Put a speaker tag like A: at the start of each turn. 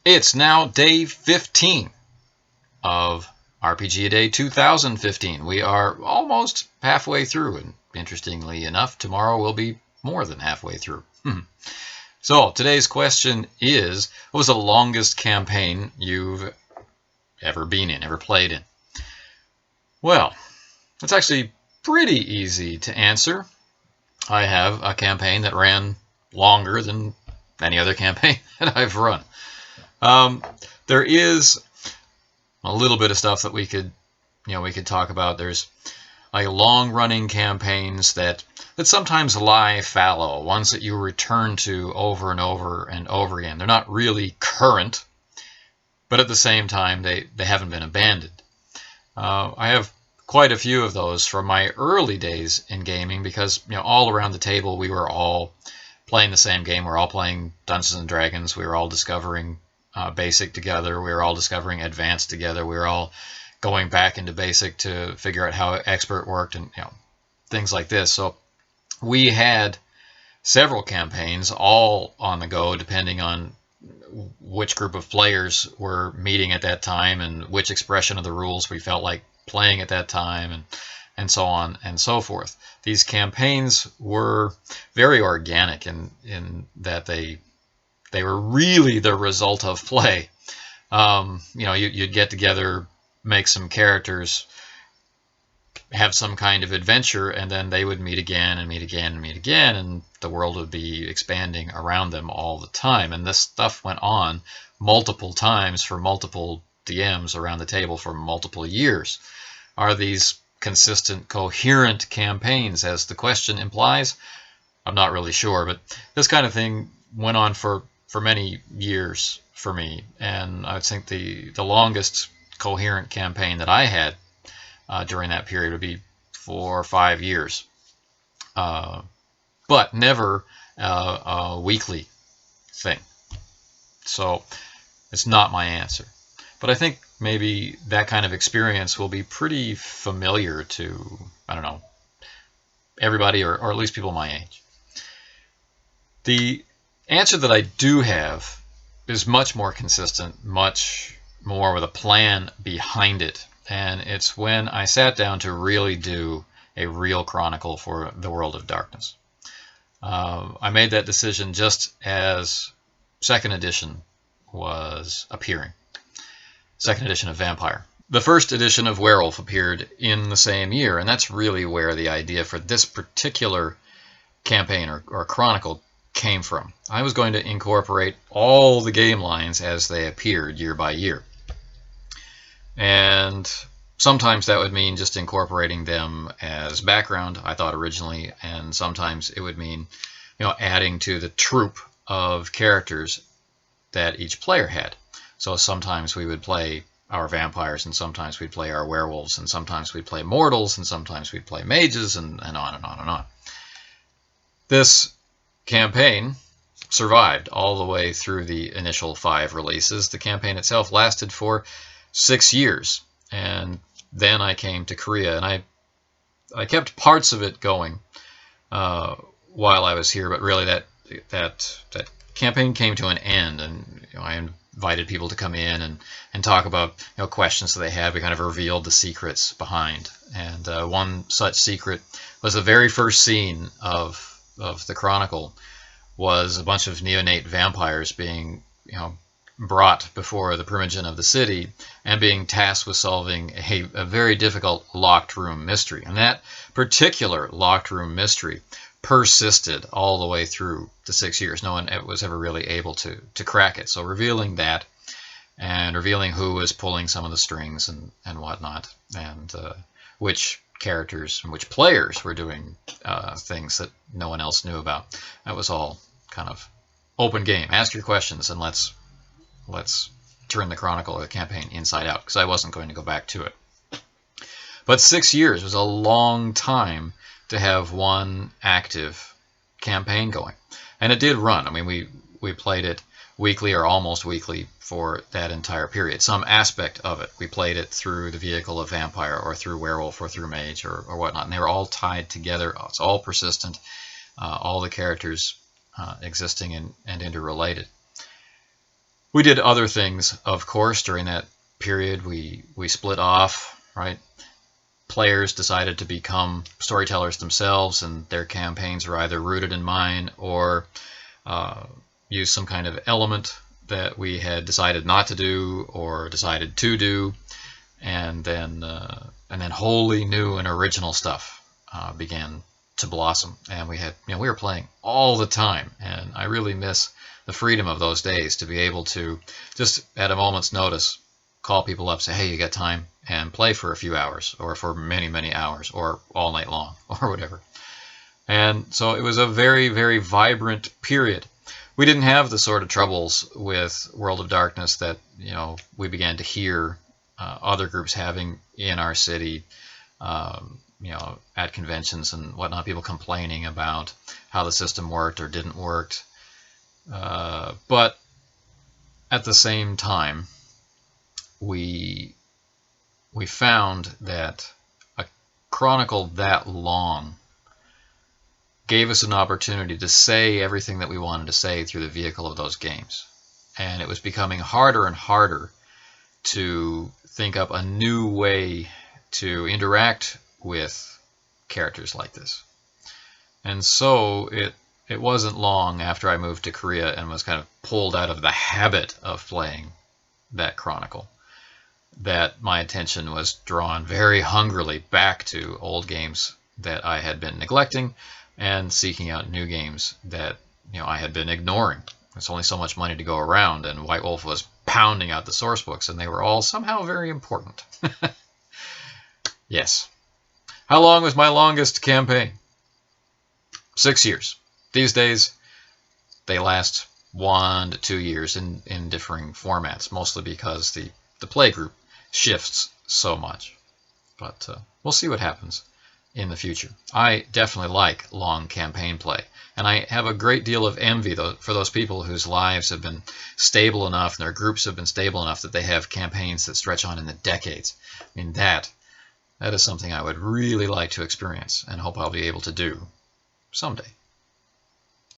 A: It's now day 15 of RPGaDay 2015. We are almost halfway through, and interestingly enough, tomorrow will be more than halfway through. So today's question is, what was the longest campaign you've ever been in, ever played in? Well, it's actually pretty easy to answer. I have a campaign that ran longer than any other campaign that I've run. There is a little bit of stuff that we could talk about. There's like long-running campaigns that sometimes lie fallow, ones that you return to over and over and over again. They're not really current, but at the same time, they haven't been abandoned. I have quite a few of those from my early days in gaming because all around the table we were all playing the same game. We're all playing Dungeons and Dragons. We were all discovering Basic together. We were all discovering Advanced together. We were all going back into Basic to figure out how Expert worked and things like this. So we had several campaigns all on the go, depending on which group of players were meeting at that time and which expression of the rules we felt like playing at that time, and so on and so forth. These campaigns were very organic in that they were really the result of play. You'd get together, make some characters, have some kind of adventure, and then they would meet again and meet again and meet again, and the world would be expanding around them all the time. And this stuff went on multiple times for multiple DMs around the table for multiple years. Are these consistent, coherent campaigns, as the question implies? I'm not really sure, but this kind of thing went on for many years for me, and I think the longest coherent campaign that I had during that period would be 4 or 5 years, but never a weekly thing. So it's not my answer, but I think maybe that kind of experience will be pretty familiar to, I don't know, everybody, or at least people my age. The answer that I do have is much more consistent, much more with a plan behind it, and it's when I sat down to really do a real chronicle for the World of Darkness. I made that decision just as 2nd edition was appearing. 2nd edition of Vampire. The 1st edition of Werewolf appeared in the same year, and that's really where the idea for this particular campaign or chronicle came from. I was going to incorporate all the game lines as they appeared year by year. And sometimes that would mean just incorporating them as background, I thought originally, and sometimes it would mean adding to the troupe of characters that each player had. So sometimes we would play our vampires, and sometimes we'd play our werewolves, and sometimes we'd play mortals, and sometimes we'd play mages, and on and on and on. This campaign survived all the way through the initial 5 releases. The campaign itself lasted for 6 years, and then I came to Korea, and I kept parts of it going while I was here, but really that campaign came to an end, and I invited people to come in and talk about questions that they had. We kind of revealed the secrets behind, and one such secret was the very first scene of the chronicle was a bunch of neonate vampires being brought before the primogen of the city and being tasked with solving a very difficult locked room mystery. And that particular locked room mystery persisted all the way through the 6 years. No one was ever really able to crack it. So revealing that, and revealing who was pulling some of the strings and whatnot, and which characters and which players were doing things that no one else knew about. That was all kind of open game. Ask your questions, and let's turn the chronicle or the campaign inside out, because I wasn't going to go back to it. But 6 years was a long time to have one active campaign going, and it did run. I mean, we played it weekly or almost weekly for that entire period. Some aspect of it. We played it through the vehicle of vampire, or through werewolf, or through mage, or whatnot, and they were all tied together. It's all persistent, all the characters existing and interrelated. We did other things, of course, during that period. We split off, right? Players decided to become storytellers themselves, and their campaigns were either rooted in mine or use some kind of element that we had decided not to do or decided to do, and then wholly new and original stuff began to blossom. And we were playing all the time, and I really miss the freedom of those days to be able to just at a moment's notice call people up, say, hey, you got time, and play for a few hours or for many, many hours or all night long or whatever. And so it was a very, very vibrant period. We didn't have the sort of troubles with World of Darkness that we began to hear other groups having in our city, at conventions and whatnot, people complaining about how the system worked or didn't work. But at the same time, we found that a chronicle that long gave us an opportunity to say everything that we wanted to say through the vehicle of those games. And it was becoming harder and harder to think up a new way to interact with characters like this. And so it wasn't long after I moved to Korea and was kind of pulled out of the habit of playing that chronicle that my attention was drawn very hungrily back to old games that I had been neglecting and seeking out new games that I had been ignoring. There's only so much money to go around, and White Wolf was pounding out the source books, and they were all somehow very important. Yes. How long was my longest campaign? 6 years. These days, they last 1 to 2 years in differing formats, mostly because the play group shifts so much. But we'll see what happens in the future. I definitely like long campaign play, and I have a great deal of envy for those people whose lives have been stable enough and their groups have been stable enough that they have campaigns that stretch on in the decades. I mean, that is something I would really like to experience and hope I'll be able to do someday.